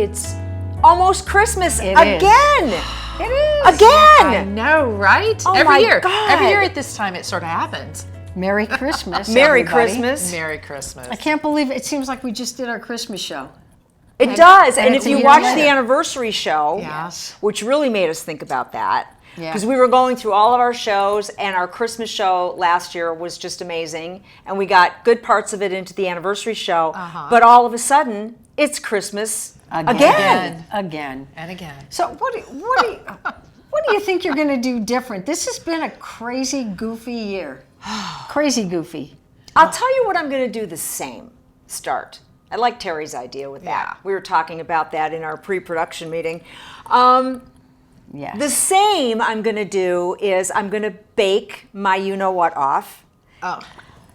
it's almost Christmas It again. is. It is. Again. I know, right? Oh every my year. God. Every year at this time it sort of happens. Merry Christmas, Merry everybody. Christmas. Merry Christmas. I can't believe it seems like we just did our Christmas show. It does. And it's if a you year watch later. the anniversary show, Yes. which really made us think about that, Yeah. because we were going through all of our shows, and our Christmas show last year was just amazing, and we got good parts of it into the anniversary show, but all of a sudden, it's Christmas again. Again. And again. So what do you think you're going to do different? This has been a crazy, goofy year. Crazy goofy. I'll tell you what I'm going to do the same. Start. I like Terry's idea with that. Yeah. We were talking about that in our pre-production meeting. Yes. The same I'm going to do is I'm going to bake my you-know-what off, Oh.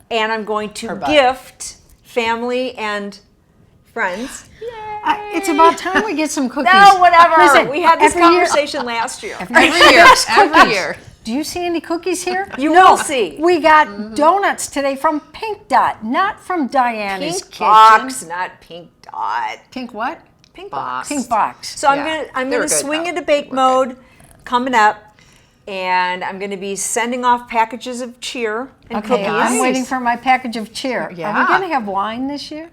and I'm going to butt. gift family and friends. It's about time we get some cookies. No, whatever. Listen, we had this every year- conversation last year. Every year. Every year. Do you see any cookies here? You will see. We got donuts today from Pink Dot, not from Diana's Pink kitchen. box, not pink dot. Pink what? Pink Box. box. Pink box. So Yeah, I'm they were gonna good, swing though. into bake They were mode coming up, and I'm gonna be sending off packages of cheer and Okay, cookies. I'm waiting for my package of cheer. Are Yeah. we going to have wine this year?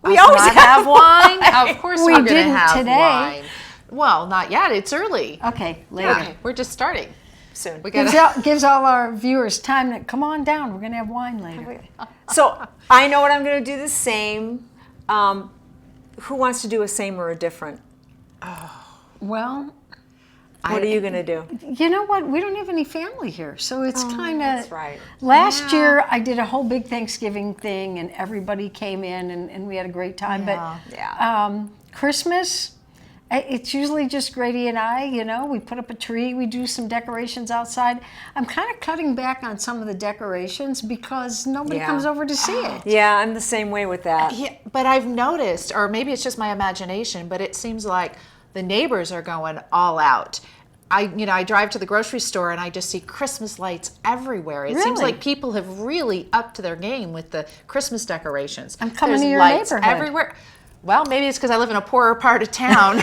We always Not have wine. Of course We we're going to didn't have today. wine. Well, not yet. It's early. Okay, later. Okay, we're just starting. soon. We Gives, got gives all our viewers time to come on down. We're going to have wine later. So I know what I'm going to do the same. Who wants to do a same or a different? Well, What are you going to do? you know what? We don't have any family here, so it's kind of. That's right. Last year, I did a whole big Thanksgiving thing, and everybody came in, and we had a great time. Yeah. But Christmas, it's usually just Grady and I. You know, we put up a tree, we do some decorations outside. I'm kind of cutting back on some of the decorations because nobody Yeah. comes over to see it. Yeah, I'm the same way with that. Yeah, but I've noticed, or maybe it's just my imagination, but it seems like the neighbors are going all out. I drive to the grocery store and I just see Christmas lights everywhere. It seems Really? like people have really upped their game with the Christmas decorations. I'm coming There's to your lights neighborhood. everywhere. Well, maybe it's because I live in a poorer part of town.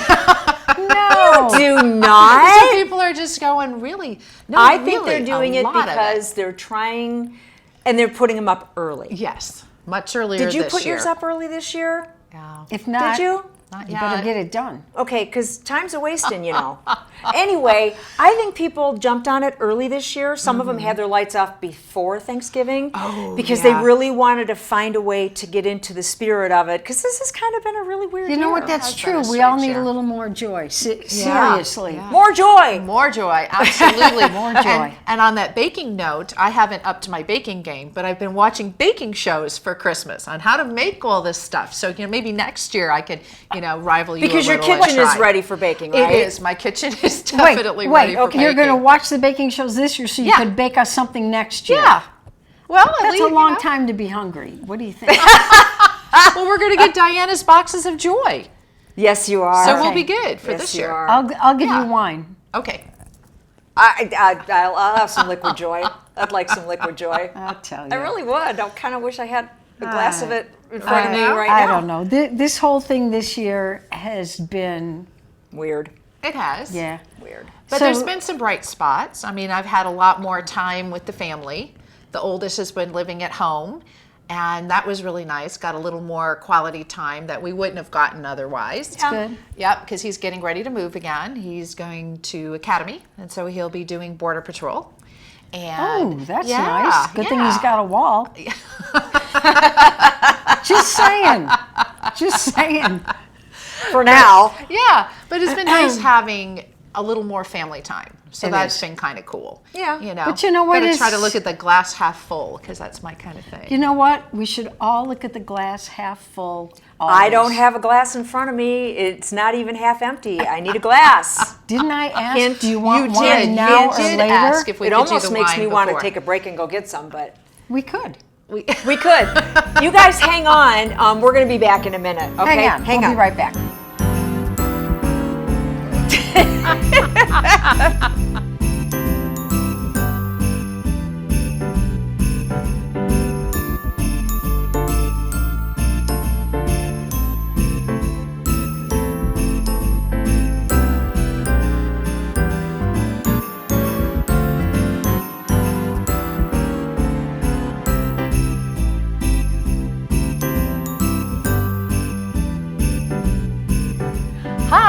No. Do Some not. people are just going really. No, I think really, they're doing a it lot of because they're trying, and they're putting them up early. yes, much earlier. Did you this put year. yours up early this year? Yeah. If not, Did you? Not you yet. better get it done. Okay, because time's a wasting, you know. Anyway, I think people jumped on it early this year. Some of them had their lights off before Thanksgiving because yeah. they really wanted to find a way to get into the spirit of it. Because this has kind of been a really weird You know year. what? That's has been true. a We all strange need year. a little more joy. Seriously. Yeah. More joy. More joy, absolutely. More joy. And on that baking note, I haven't upped my baking game, but I've been watching baking shows for Christmas on how to make all this stuff. So maybe next year I could, rival you Because a your little and kitchen is try. ready for baking, right? It is. My kitchen is definitely ready for You're baking. going to watch the baking shows this year so you Yeah. could bake us something next year. Yeah. Well, at That's least, a long time to be hungry. What do you think? Well, we're going to get Diana's boxes of joy, Yes, you are. so Okay. we'll be good for Yes, this you year. are. I'll give Yeah. you wine. Okay. I'll have some liquid joy. I'd like some liquid joy. I'll tell you. I really would. I kind of wish I had a glass of it in front of me know. right now. I don't know. This whole thing this year has been, Weird. It has. yeah. Weird. But So- there's been some bright spots. I mean, I've had a lot more time with the family. The oldest has been living at home, and that was really nice. Got a little more quality time that we wouldn't have gotten otherwise. Good. Yep, because he's getting ready to move again. He's going to academy, and so he'll be doing border patrol. Oh, And that's yeah, nice. Good thing he's yeah. got a wall. Just saying. Just saying. For now. Yeah, but it's been nice having a little more family time. So It that's is. been kind of cool. Yeah. But you know what Gotta is- try to look at the glass half full, because that's my kind of thing. You know what? We should all look at the glass half full. I don't always. have a glass in front of me. It's not even half empty. I need a glass. Didn't I ask? Hint, do you want you wine did. now You or did later? ask if we It could do almost the makes wine me want to before. take a break and go get some, but We could. We could. You guys hang on. We're going to be back in a minute. Okay? Hang on. We'll be right back.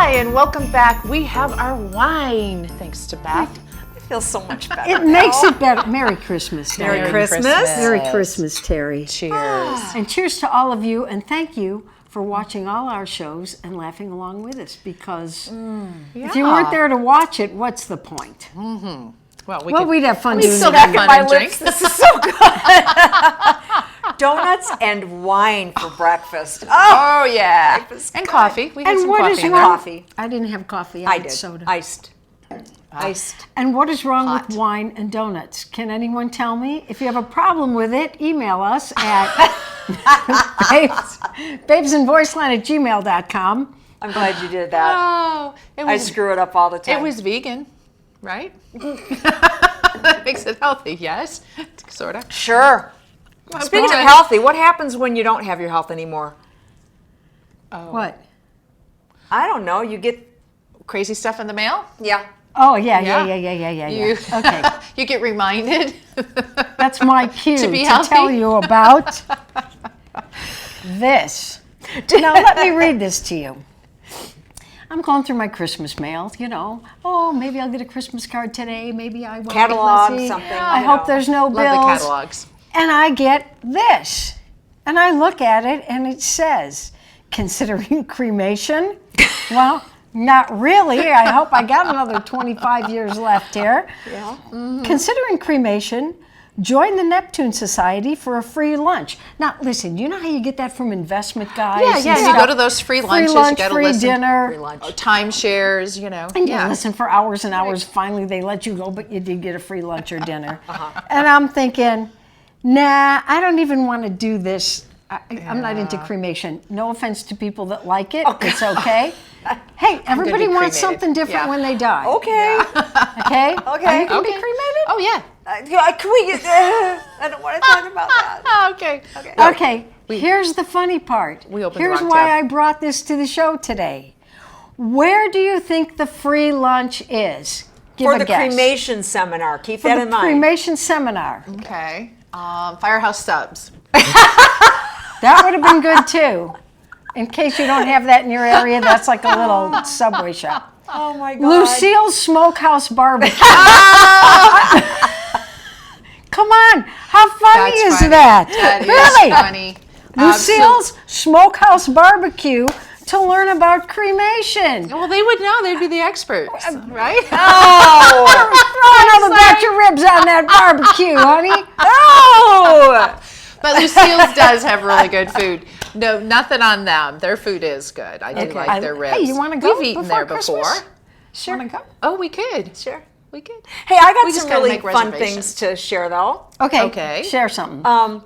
Hi, and welcome back. We have our wine, thanks to Beth. I feel so much better. It makes it better. Merry Christmas. Merry Terri. Christmas. Merry Christmas, Terry. Cheers. And cheers to all of you, and thank you for watching all our shows and laughing along with us, because if you weren't there to watch it, what's the point? Well, We'd have fun we doing still it. have fun My and lips, drink. this is so good. Donuts and wine for breakfast. Oh, yeah. was And good. coffee. We had And some what coffee is in wrong? there. Coffee. I didn't have coffee. I I had did. soda. Iced. And what is wrong with wine and donuts? Can anyone tell me? If you have a problem with it, email us at babesinvoiceland@gmail.com. I'm glad you did that. Oh, I screw it up all the time. It was vegan, right? That makes it healthy, yes? Sort of. Sure. Speaking of healthy, what happens when you don't have your health anymore? What? I don't know. You get Crazy stuff in the mail? yeah. Oh, yeah. You, Okay. you get reminded. That's my cue To be to healthy? tell you about this. Now, let me read this to you. I'm going through my Christmas mail, Oh, maybe I'll get a Christmas card today. Maybe I won't. Catalog, Let's see. something, I you hope know. there's no Love bills. the catalogs. And I get this. And I look at it and it says, considering cremation? Well, not really. I hope I got another 25 years left here. Yeah. Considering cremation, join the Neptune Society for a free lunch. Now, listen, you know how you get that from investment guys? Yeah, and you stuff? go to those free lunches, Free lunch, you got to free listen. dinner. Free lunch. Timeshares, And you listen for hours and hours. Finally, they let you go, but you did get a free lunch or dinner. And I'm thinking, nah, I don't even want to do this. I'm not into cremation. No offense to people that like it. It's okay. Hey, everybody be wants cremated. something different Yeah. when they die. Okay. Okay? Okay. Are you going to be Okay. cremated? Oh, yeah. Can we get? I don't want to talk about that. Okay. Okay, here's the funny part. We opened the Here's wrong why tab. I brought this to the show today. Where do you think the free lunch is? Give For a the guess. cremation seminar. Keep For that the in mind. cremation seminar. Okay. Firehouse subs. That would have been good too. In case you don't have that in your area, that's like a little Subway shop. Oh my God. Lucille's Smokehouse Barbecue. Come on, how funny That's is funny. that? That is Really? funny. Lucille's Smokehouse Barbecue to learn about cremation. Well, they would know. They'd be the experts, right? Oh. Throw another batch of ribs on that barbecue, honey. Oh. But Lucille's does have really good food. No, nothing on them. Their food is good. I do Okay. like their ribs. Hey, you wanna go We've eaten before there Christmas? before. Sure. Wanna go? Oh, we could. Sure. We could. Hey, I got We just some gotta really make fun reservations. things to share though. Okay. Share something. On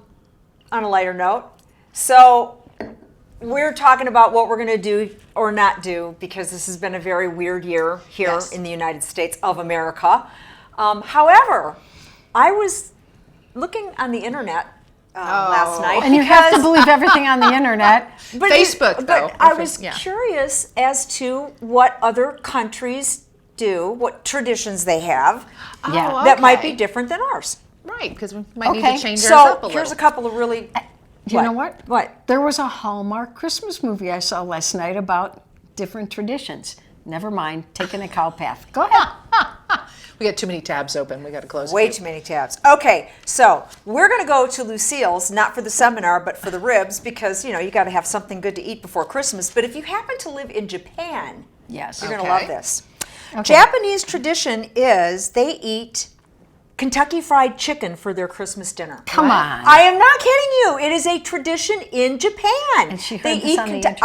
a lighter note. So we're talking about what we're going to do or not do, because this has been a very weird year here Yes. in the United States of America. However, I was looking on the internet last night. and you have to believe everything on the internet. But Facebook, though. But I was Yeah. curious as to what other countries do, what traditions they have Yeah. that might be okay. different than ours. Right, because we might need Okay. to change ours So up a here's little. a couple of really. You know what? What? There was a Hallmark Christmas movie I saw last night about different traditions. Never mind, taking a cow path. Go ahead. We got too many tabs open. We got to close. Way it. too many tabs. Okay, so we're going to go to Lucille's, not for the seminar, but for the ribs, because you got to have something good to eat before Christmas. But if you happen to live in Japan, Yes. you're going to Okay. love this. Okay. Japanese tradition is they eat Kentucky Fried Chicken for their Christmas dinner. Come on. I am not kidding you. It is a tradition in Japan. And she heard they this eat on the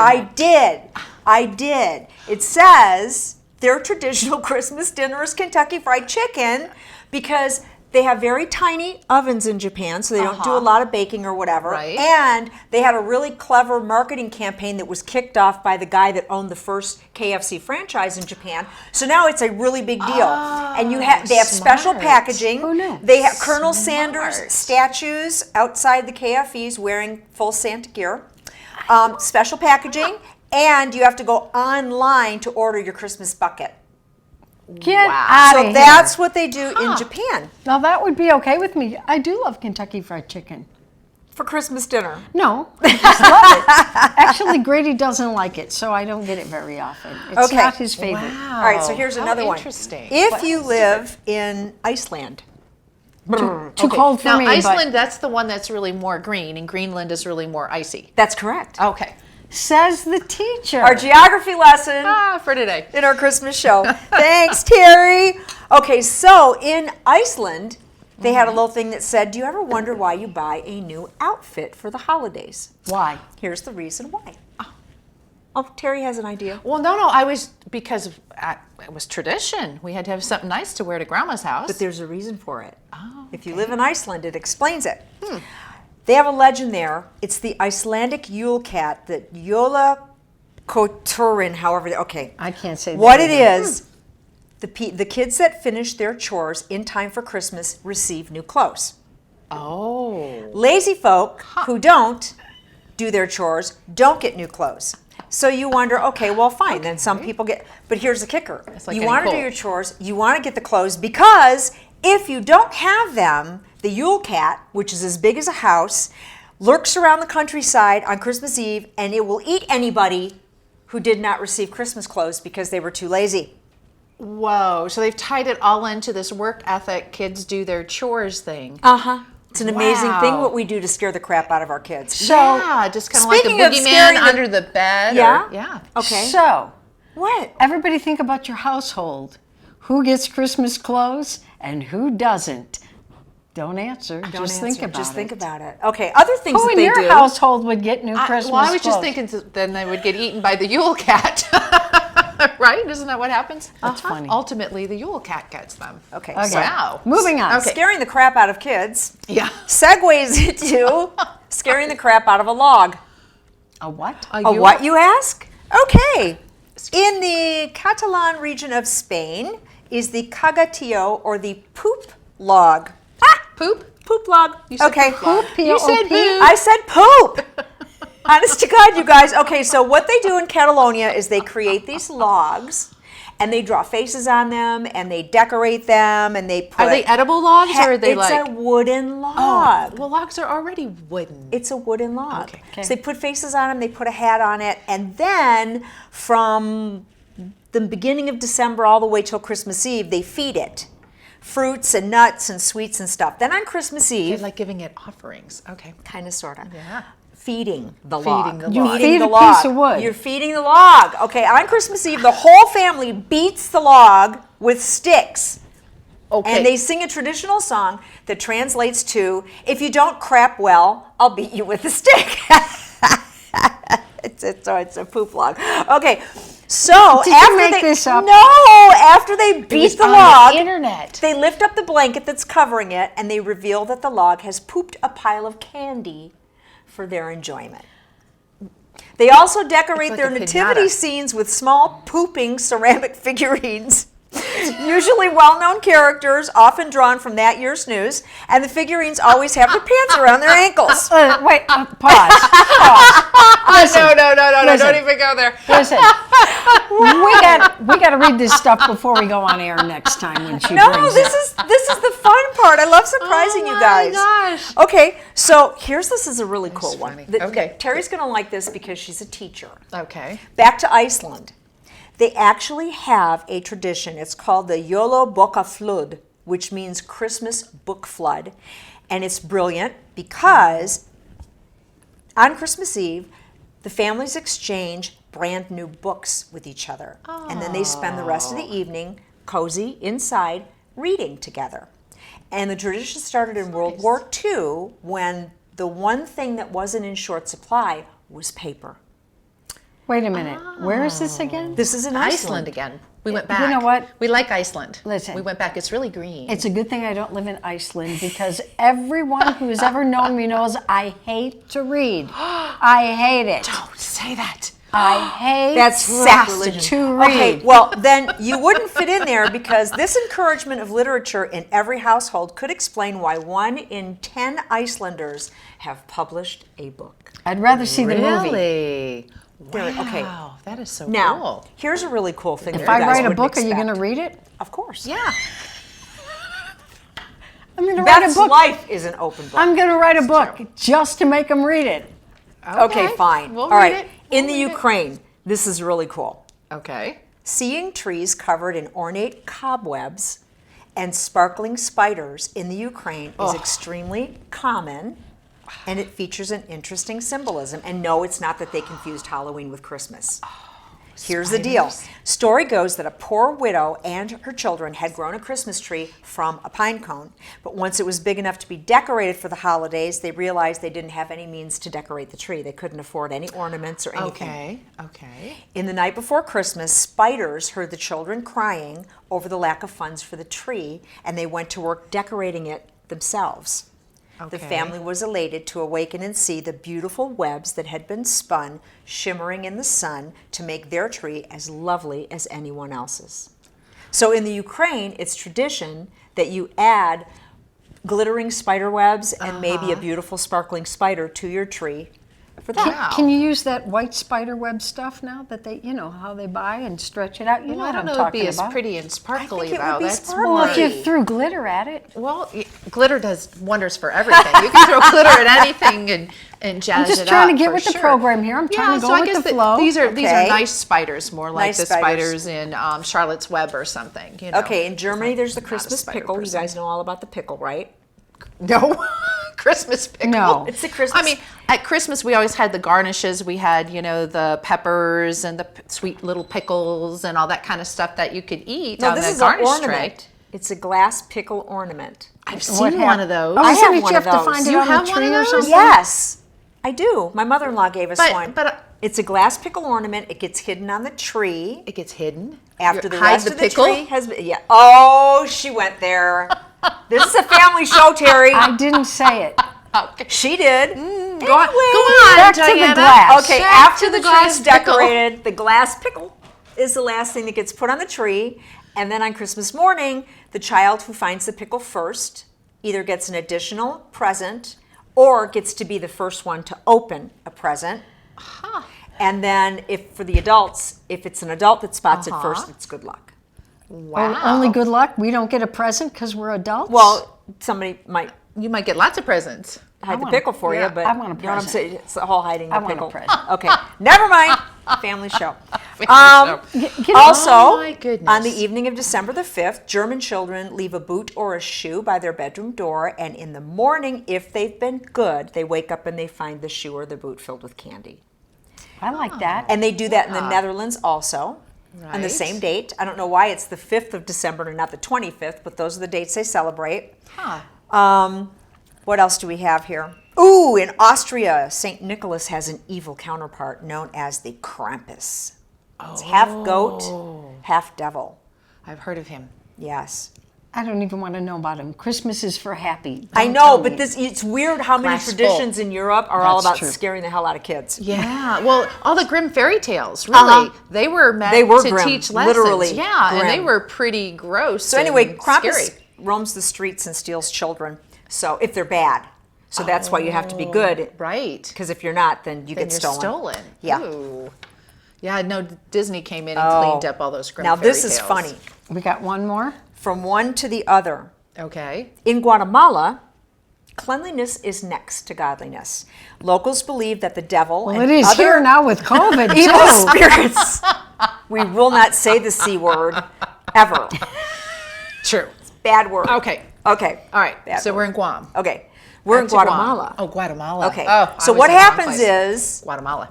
I did. It says their traditional Christmas dinner is Kentucky Fried Chicken because they have very tiny ovens in Japan, so they don't do a lot of baking or whatever. Right. And they had a really clever marketing campaign that was kicked off by the guy that owned the first KFC franchise in Japan. So now it's a really big deal. And they have special smart. packaging. Who knew? They have Colonel Sanders Smart. statues outside the KFEs wearing full Santa gear. Special packaging, and you have to go online to order your Christmas bucket. Get Wow. out So of here. that's what they do in Japan. Now that would be okay with me. I do love Kentucky Fried Chicken. for Christmas dinner? No, I just love it. Actually, Grady doesn't like it, so I don't get it very often. It's not his favorite. Wow. All right, so here's another one. Interesting. If you live in Iceland, Too cold for now, me, Iceland, that's the one that's really more green, and Greenland is really more icy. that's correct. Okay. but says the teacher. Our geography lesson For today. in our Christmas show. Thanks, Terry. Okay, so in Iceland, they had a little thing that said, do you ever wonder why you buy a new outfit for the holidays? Why? Here's the reason why. Oh, Terry has an idea. Well, no, because it was tradition. We had to have something nice to wear to Grandma's house. But there's a reason for it. Oh, If you live in Iceland, it explains it. They have a legend there. It's the Icelandic Yule cat, the Jólakötturinn, however, okay. I can't say that What it either. is, the kids that finish their chores in time for Christmas receive new clothes. Oh. Lazy folk who don't do their chores don't get new clothes. So you wonder, okay, well, fine. Then some people get, but here's the kicker. like You getting want to do cold. your chores, you want to get the clothes, because if you don't have them, the Yule cat, which is as big as a house, lurks around the countryside on Christmas Eve, and it will eat anybody who did not receive Christmas clothes because they were too lazy. Whoa. So they've tied it all into this work ethic, kids do their chores thing. Uh-huh. It's an amazing thing Wow. what we do to scare the crap out of our kids. So, Yeah, just kind of like the speaking of boogeyman scaring the- under the bed. Yeah? Yeah. Okay. So, What? everybody think about your household. Who gets Christmas clothes and who doesn't? Don't answer. Don't Just answer. think about Just it. think about it. Okay, other things Who that in they your do. household would get new Christmas Well, I was just clothes? thinking then they would get eaten by the Yule cat. Right? Isn't that what happens? That's funny. Ultimately, the Yule cat gets them. Okay, Okay. so Wow. Moving on. Okay. scaring the crap out of kids Yeah. segues into scaring the crap out of a log. A what? A what, you ask? Okay. In the Catalan region of Spain is the cagatillo, or the poop log. Poop? Poop log. said Okay. poop log. You said poop. I said poop. Honest to God, you guys. Okay, so what they do in Catalonia is they create these logs, and they draw faces on them, and they decorate them, and they put. Are they edible logs or are they it's like? a wooden log. Oh, well, logs are already wooden. It's a wooden log. Okay. So they put faces on them, they put a hat on it, and then from the beginning of December all the way till Christmas Eve, they feed it fruits and nuts and sweets and stuff. Then on Christmas They're Eve, like giving it offerings. Okay. kind of, sort of. Yeah. Feeding the Feeding log. the log. You feed the a log. piece of wood. You're feeding the log. Okay, on Christmas Eve, the whole family beats the log with sticks. Okay. And they sing a traditional song that translates to, if you don't crap well, I'll beat you with a stick. It's a poop log. Okay, so Did you after make they, this up? No, after they beat the on log, the internet. they lift up the blanket that's covering it, and they reveal that the log has pooped a pile of candy for their enjoyment. They also decorate like their a nativity piñata. scenes with small pooping ceramic figurines. Usually well-known characters, often drawn from that year's news, and the figurines always have their pants around their ankles. Wait, pause. Listen, No, Listen. don't even go there. listen. We got to read this stuff before we go on air next time when she No, brings this it. is the fun part. I love surprising you guys. gosh. Okay, so this is a really cool one. funny. Okay. Terry's going to like this because she's a teacher. Okay. Back to Iceland. They actually have a tradition. It's called the Jólabókaflóð, which means Christmas book flood. And it's brilliant because on Christmas Eve, the families exchange brand new books with each other. And then they spend the rest of the evening cozy inside reading together. And the tradition started in World War II when the one thing that wasn't in short supply was paper. Wait a minute. Where is this again? This is in Iceland again. We went back. You know what? We like Iceland. Listen. We went back. It's really green. It's a good thing I don't live in Iceland because everyone who's ever known me knows I hate to read. I hate it. Don't say that. I hate That's sacrilegion. to read. Okay, well, then you wouldn't fit in there because this encouragement of literature in every household could explain why 1 in 10 Icelanders have published a book. I'd rather see the movie. Really? There- Wow. okay. That is so Now, cool. here's a really cool thing. If I write a book, are you going to read it? Of course. Yeah. I'm going to write a Beth's book. life is an open book. I'm going to write a book just to make them read it. Okay, fine. We'll All right. read it. In the Ukraine, this is really cool. Okay. Seeing trees covered in ornate cobwebs and sparkling spiders in the Ukraine is extremely common, and it features an interesting symbolism. And no, it's not that they confused Halloween with Christmas. Here's the deal. Story goes that a poor widow and her children had grown a Christmas tree from a pine cone, but once it was big enough to be decorated for the holidays, they realized they didn't have any means to decorate the tree. They couldn't afford any ornaments or anything. Okay. In the night before Christmas, spiders heard the children crying over the lack of funds for the tree, and they went to work decorating it themselves. The family was elated to awaken and see the beautiful webs that had been spun shimmering in the sun to make their tree as lovely as anyone else's. So in the Ukraine, it's tradition that you add glittering spider webs and maybe a beautiful sparkling spider to your tree for that. Can you use that white spider web stuff now that they, how they buy and stretch it out? You know I what don't I'm know talking it'd be about. as pretty and sparkly I think it though. would be That's sparkly. Well, if you more- threw glitter at it. Well, glitter does wonders for everything. You can throw glitter at anything and jazz it up. I'm just trying to get for with the sure. program here. I'm trying to so go I with guess the flow. These are Okay. nice spiders, more like Nice the spiders. spiders in Charlotte's Web or something. Okay, in Germany, there's the not a Christmas spider pickle. You person. guys know all about the pickle, right? No. Christmas pickle. No. It's the Christmas. I mean, at Christmas we always had the garnishes. We had, the peppers and the sweet little pickles and all that kind of stuff that you could eat no, on this the is an garnish ornament. tray. It's a glass pickle ornament. I've seen one of those. Oh, I is have it one you of have to those. find it You on have the one tree of or those? something? Yes, I do. My mother-in-law gave us one. But It's a glass pickle ornament. It gets hidden on the tree it gets hidden after the Hide rest of the pickle? tree has been. Yeah. Oh, she went there. This is a family show, Terry. I didn't say it. Okay. She did. Go on, back to the Diana. glass. Okay, Back after to the the tree glass is pickle. decorated, the glass pickle is the last thing that gets put on the tree. And then on Christmas morning, the child who finds the pickle first either gets an additional present or gets to be the first one to open a present. And then if it's an adult that spots it first, it's good luck. Wow. Only good luck. We don't get a present because we're adults. Well, somebody might You might get lots of presents. hide the want a- pickle for yeah, you, but I want a you know what I'm present. saying? It's the whole hiding the I want a pickle. present. Okay, never mind. Family show. Also, Oh, my goodness. On the evening of December the 5th, German children leave a boot or a shoe by their bedroom door, and in the morning, if they've been good, they wake up and they find the shoe or the boot filled with candy. I like that. And they do that in the Netherlands also on the Right. same date. I don't know why it's the 5th of December and not the 25th, but those are the dates they celebrate. What else do we have here? Ooh, in Austria, St. Nicholas has an evil counterpart known as the Krampus. It's half goat, half devil. I've heard of him. Yes. I don't even want to know about him. Christmas is for happy. I Don't know, tell but me. it's weird how many Glass full. traditions in Europe are all That's about true. scaring the hell out of kids. Yeah, well, all the Grimm fairy tales, really, they were meant They were to grim, teach lessons. literally Yeah, and they grim. were pretty gross. So anyway, and Krampus scary. roams the streets and steals children. So if they're bad, so that's why you have to be good. Right. Because if you're not, then you Then get you're stolen. stolen. Yeah. Ooh. Yeah, no, Disney came in and cleaned up all those Grimm Now fairy this is tales. funny. We got one more. From one to the other. Okay. In Guatemala, cleanliness is next to godliness. Locals believe that the devil Well, and it is other here now with COVID, evil too. spirits. We will not say the C word ever. True. Bad word. Okay. Okay. All right. Bad So word. we're in Guam. Okay. We're in Back to Guam. Guatemala. Oh, Guatemala. Okay. Oh, so I was what in the wrong happens place. is Guatemala.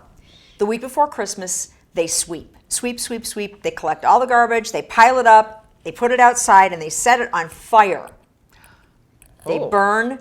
the week before Christmas, they sweep. Sweep, sweep, sweep. They collect all the garbage, they pile it up, they put it outside, and they set it on fire. They Oh. burn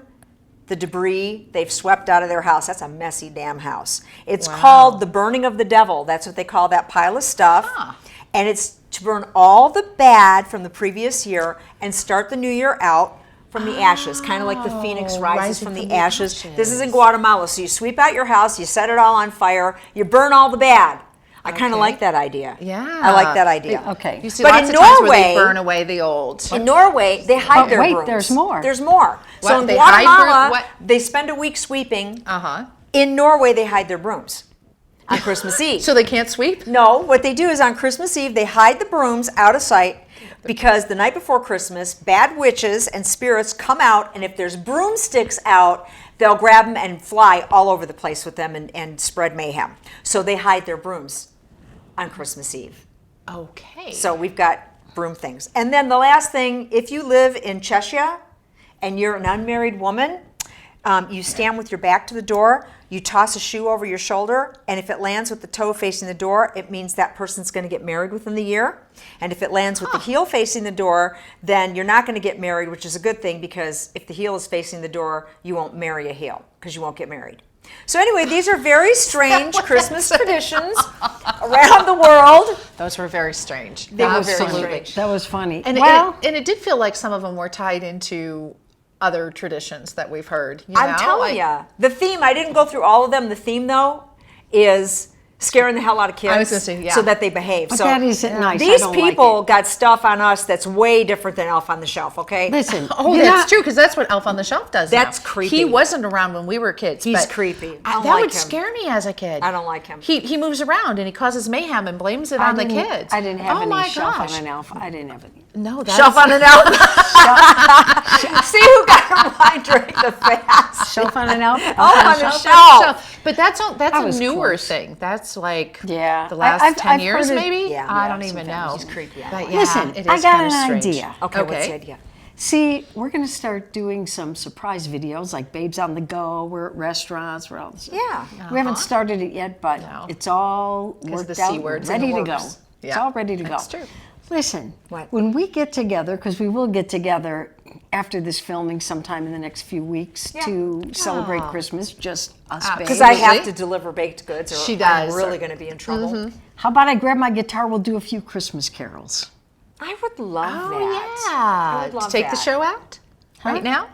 the debris they've swept out of their house. That's a messy damn house. It's Wow. called the burning of the devil. That's what they call that pile of stuff. Huh. And it's to burn all the bad from the previous year and start the new year out from the ashes, kind of like the phoenix rises rising from the from the ashes. This is in ashes. Guatemala. So you sweep out your house, you set it all on fire, you burn all the bad. I kind of Okay. like that idea. Yeah. I like that idea. Okay. You see But lots in of times where Norway- they burn away the old. In Norway, they hide Oh, their wait, brooms. there's more. There's more. So What, in they hide Guatemala, what? they spend a week sweeping. Uh-huh. In Norway, they hide their brooms on Christmas Eve. So they can't sweep? No, what they do is on Christmas Eve, they hide the brooms out of sight. because the night before Christmas, bad witches and spirits come out, and if there's broomsticks out, they'll grab them and fly all over the place with them and spread mayhem. So they hide their brooms on Christmas Eve. Okay. So we've got broom things. And then the last thing, if you live in Cheshire and you're an unmarried woman, you stand with your back to the door, you toss a shoe over your shoulder, and if it lands with the toe facing the door, it means that person's going to get married within the year. And if it lands with the heel facing the door, then you're not going to get married, which is a good thing, because if the heel is facing the door, you won't marry a heel, because you won't get married. So anyway, these are very strange Christmas traditions around the world. Those were very strange. They were very Absolutely. strange. That was funny. And, and it did feel like some of them were tied into other traditions that we've heard. I'm telling you, the theme, I didn't go through all of them. The theme, though, is scaring the hell out of kids I was gonna say, so that they behave. But so that isn't nice. I These don't like people it. got stuff on us that's way different than Elf on the Shelf, okay? Listen, Oh, that's true, because that's what Elf on the Shelf does. That's now. creepy. He wasn't around when we were kids. He's but creepy. I don't that like would him. scare me as a kid. I don't like him. He moves around and he causes mayhem and blames it on the kids. I didn't have oh any my shelf gosh. on an elf. I didn't have any. No, that's Shelf on an Elf. See who got her line during the fast. Shelf on an elf? Elf on the Shelf. Shelf. But that's a was newer close. thing. That's like Yeah. the last I've 10 years, heard it- maybe? Yeah. I Yeah, don't even know. He's creepy. But yeah, Listen, it is I got kinda an strange. idea. Okay, what's the idea? See, we're going to start doing some surprise videos like Babes on the Go. We're at restaurants. We're all this. Yeah. We haven't started it yet, but No. it's all Because worked the out, C words ready in the to go. works. It's Yeah, all ready to go. that's true. Listen, What? when we get together, because we will get together after this filming sometime in the next few weeks Yeah. to celebrate Christmas, just us babes. Because I have Absolutely. to deliver baked goods or She I'm does. really going to be in trouble. How about I grab my guitar, we'll do a few Christmas carols. I would love Oh, that. yeah. I would love to take the that. show out right now?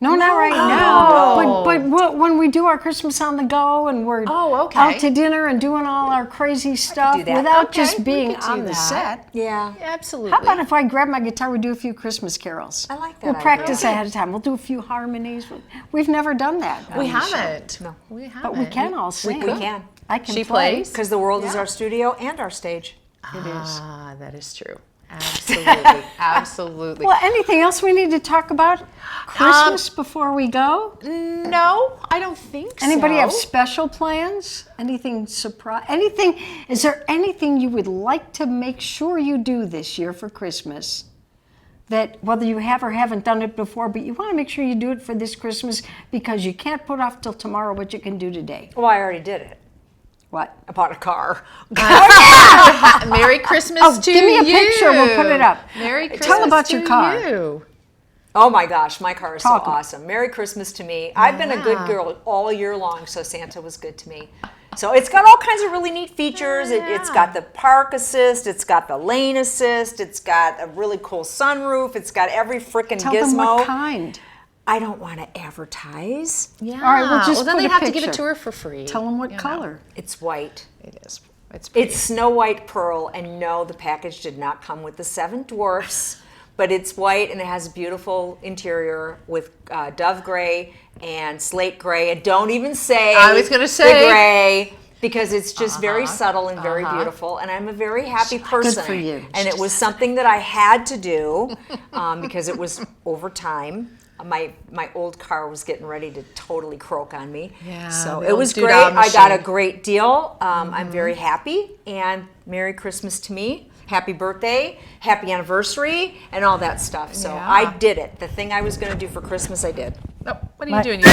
No, not right No. now. But when we do our Christmas on the go and we're Oh, okay. out to dinner and doing all our crazy stuff do that. without Okay, just we being could do on the that. set. Yeah. Absolutely. How about if I grab my guitar, we do a few Christmas carols? I like that We'll idea. practice ahead of time. We'll do a few harmonies. We've never done that. we on the show. haven't. No. We haven't. But we can all sing. We can. I can She play. plays? Because the world is our studio and our stage. It is. Ah, that is true. Absolutely. Absolutely. Well, anything else we need to talk about? Christmas before we go? No, I don't think so. Anybody have special plans? Anything surprise? Anything? Is there anything you would like to make sure you do this year for Christmas? That whether you have or haven't done it before, but you want to make sure you do it for this Christmas because you can't put off till tomorrow what you can do today. Well, I already did it. What? I bought a car. Merry Christmas to you. give me a picture, we'll put it up. Merry Christmas Tell about to your car. you. Oh my gosh, my car is Talk so about it. awesome. Merry Christmas to me. I've been a good girl all year long, so Santa was good to me. So it's got all kinds of really neat features. It's got the park assist, it's got the lane assist, it's got a really cool sunroof, it's got every frickin' Tell gizmo. them what kind. I don't want to advertise. Yeah. All right, well, just then put they a have to give it picture. to her for free. Tell them what you know. color. It's white. It is. It's pretty. It's Snow White Pearl, and no, the package did not come with the 7 dwarfs, but it's white and it has a beautiful interior with dove gray and slate gray. And don't even say I was gonna say. the gray, because it's just very subtle and very beautiful. And I'm a very happy person. for you. And it was something that I had to do because it was over time. My old car was getting ready to totally croak on me. Yeah, So the it old was doodah great. I got a machine. great deal. I'm very happy, and Merry Christmas to me. Happy birthday, happy anniversary, and all that stuff. So Yeah. I did it. The thing I was going to do for Christmas, I did. Oh, what are you My- doing? She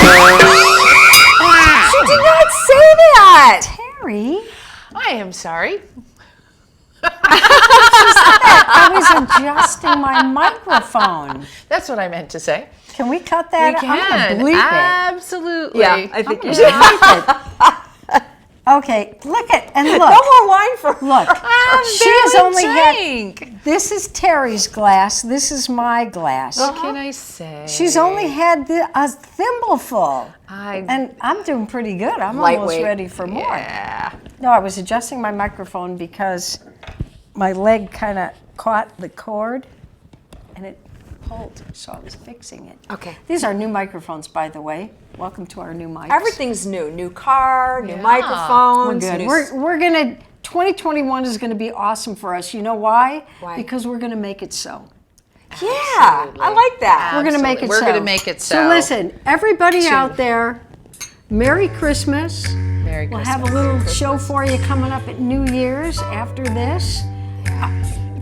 did not say that. Terry, I am sorry. I was adjusting my microphone. That's what I meant to say. Can we cut that? We I'm can. gonna bleep it. Absolutely. Yeah, I think you I'm should. gonna bleep it. Okay, look at and look. No more wine for Look, she has only had. drink. This is Terry's glass. This is my glass. What can I say? She's only had a thimbleful, I- and I'm doing pretty good. I'm almost Lightweight. ready for more. Yeah. No, I was adjusting my microphone because my leg kind of caught the cord, and it pulled, so I was fixing it. Okay. These are new microphones, by the way. Welcome to our new mics. Everything's new. New car, new Yeah. We're microphones. good. new We're gonna 2021 is going to be awesome for us. You know why? Why? Because we're going to make it so. Yeah, I like that. We're going to make it We're so. going to make it so. So listen, everybody out there, Merry Christmas. Merry We'll Christmas. have a little show for you coming up at New Year's after this.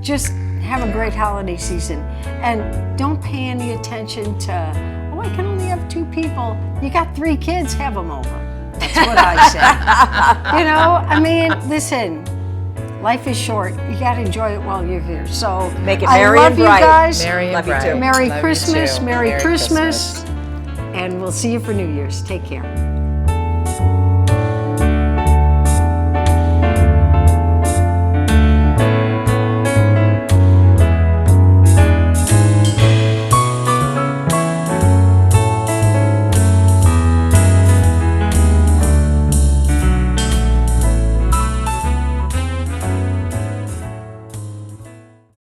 Just have a great holiday season. And don't pay any attention to, oh, I can only have 2 people. You got 3 kids, have them over. That's what I say. You know, I mean, listen, life is short. You got to enjoy it while you're here. So Make it I merry love and you bright. guys. Merry and Love you bright. too. Merry Love you Christmas. too. Merry Christmas. And we'll see you for New Year's. Take care.